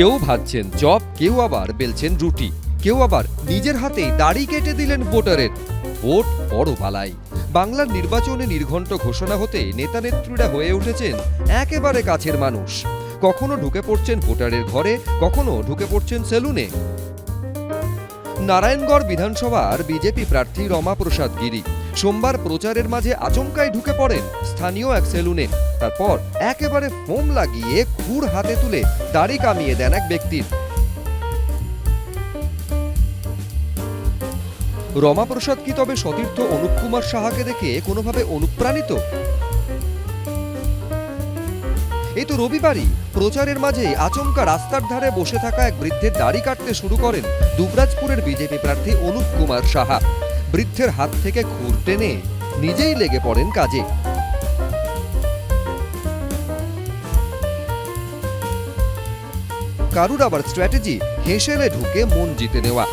কেউ ভাজছেন চপ, কেউ আবার বেলছেন রুটি, কেউ আবার নিজের হাতেই দাড়ি কেটে দিলেন ভোটারের। ভোট বড় বালাই। বাংলার নির্বাচনে নির্ঘণ্ট ঘোষণা হতে নেতা নেত্রীরা হয়ে উঠেছেন একেবারে কাছের মানুষ। কখনো ঢুকে পড়ছেন ভোটারের ঘরে, কখনো ঢুকে পড়ছেন সেলুনে। নারায়ণগড় বিধানসভার বিজেপি প্রার্থী রমা প্রসাদ গিরি সোমবার প্রচারের মাঝে আচমকাই ঢুকে পড়েন স্থানীয় এক সেলুনে। তারপর একেবারে ফোম লাগিয়ে খুর হাতে তুলে দাড়ি কামিয়ে দেন এক ব্যক্তির। রমা প্রসাদ কি তবে সতীর্থ অনুপ কুমার সাহাকে দেখে কোনোভাবে অনুপ্রাণিত? এই তো রবিবারই প্রচারের মাঝে আচমকা রাস্তার ধারে বসে থাকা এক বৃদ্ধের দাড়ি কাটতে শুরু করেন দুবরাজপুরের বিজেপি প্রার্থী অনুপ কুমার সাহা। বৃদ্ধের হাত থেকে খুর টেনে নিজেই লেগে পড়েন কাজে। কারুর আবার স্ট্র্যাটেজি হেসেলে ঢুকে মন জিতে নেওয়া।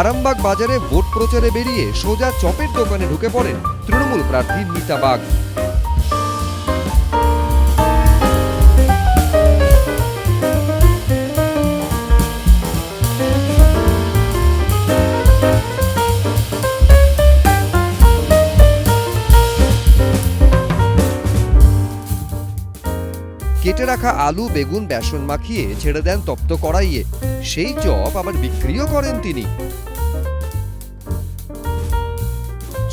আরামবাগ বাজারে ভোট প্রচারে বেরিয়ে সোজা চপের দোকানে ঢুকে পড়েন তৃণমূল প্রার্থী মিতা বাগ। কেটে রাখা আলু বেগুন বেসন মাখিয়ে ছেড়ে দেন তপ্ত কড়াইয়ে। সেই চপ আবার বিক্রিও করেন তিনি।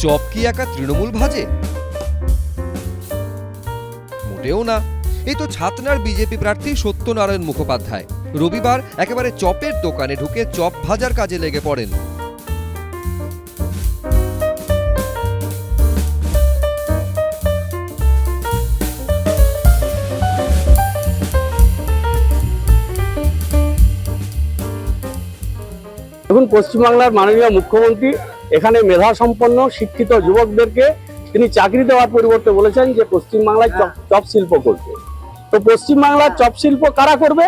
চপ কি একা তৃণমূল ভাজে? মোটেও না। এই তো ছাতনার বিজেপি প্রার্থী সত্যনারায়ণ মুখোপাধ্যায় রবিবার একেবারে চপের দোকানে ঢুকে চপ ভাজার কাজে লেগে পড়েন। দেখুন, পশ্চিমবাংলার মাননীয় মুখ্যমন্ত্রী এখানে মেধা সম্পন্ন শিক্ষিত যুবকদেরকে তিনি চাকরি দেওয়ার পরিবর্তে বলেছেন যে পশ্চিমবাংলায় চপ শিল্প করবে। তো পশ্চিমবাংলার চপ শিল্প কারা করবে?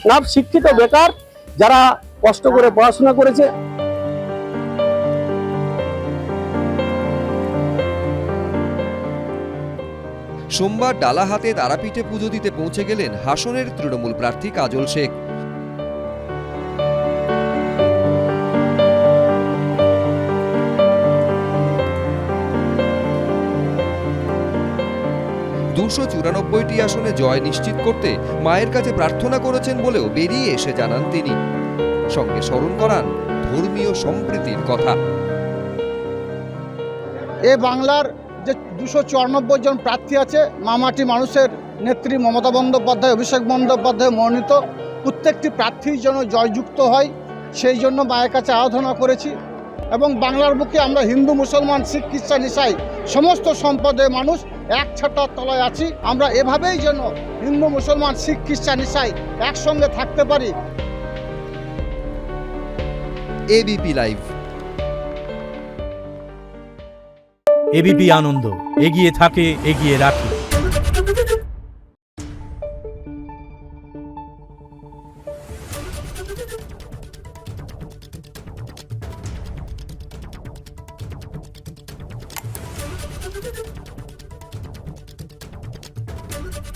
না, শিক্ষিত বেকার যারা কষ্ট করে পড়াশোনা করেছে। সোমবার ডালা হাতে তারাপীঠে পুজো দিতে পৌঁছে গেলেন হাসনের তৃণমূল প্রার্থী কাজল শেখ। টি আসনে জয় নিশ্চিত করতে মায়ের কাছে প্রার্থনা করেছেন বলেও বেরিয়ে এসে জানান তিনি। সঙ্গে স্মরণ করান ধর্মীয় সম্প্রীতির কথা। এ বাংলার যে 294 জন প্রার্থী আছে, মামাটি মানুষের নেত্রী মমতা বন্দ্যোপাধ্যায়, অভিষেক বন্দ্যোপাধ্যায় মনোনীত প্রত্যেকটি প্রার্থীর জন্য জয়যুক্ত হয়, সেই জন্য মায়ের কাছে আরাধনা করেছি। এবং বাংলার বুকে আমরা হিন্দু মুসলমান শিখ খ্রিস্টান ইসাই সমস্ত সম্প্রদায়ের মানুষ এক ছাতার তলায় আছি। আমরা এভাবেই যেন হিন্দু মুসলমান শিখ খ্রিস্টান ইসাই একসঙ্গে থাকতে পারি। ABP live. এবিপি আনন্দ, এগিয়ে থাকে, এগিয়ে রাখে।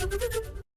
Thank you.